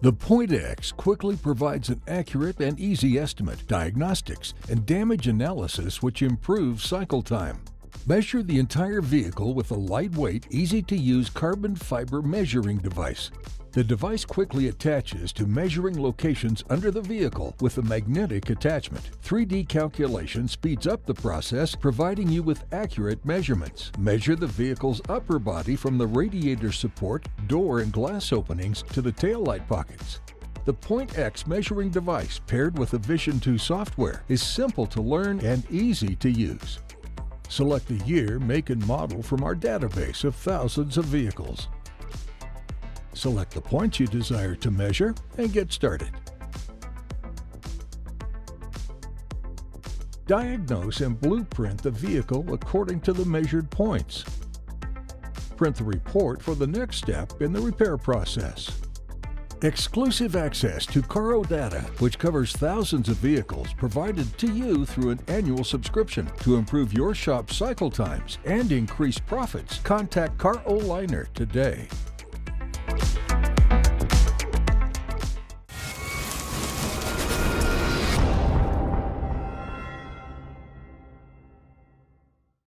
The PointX quickly provides an accurate and easy estimate, diagnostics, and damage analysis which improves cycle time. Measure the entire vehicle with a lightweight, easy-to-use carbon fiber measuring device. The device quickly attaches to measuring locations under the vehicle with a magnetic attachment. 3D calculation speeds up the process, providing you with accurate measurements. Measure the vehicle's upper body from the radiator support, door and glass openings to the taillight pockets. The PointX measuring device paired with the Vision 2 software is simple to learn and easy to use. Select the year, make, and model from our database of thousands of vehicles. Select the points you desire to measure and get started. Diagnose and blueprint the vehicle according to the measured points. Print the report for the next step in the repair process. Exclusive access to Car O data, which covers thousands of vehicles, provided to you through an annual subscription. To improve your shop's cycle times and increase profits, contact Car O Liner today.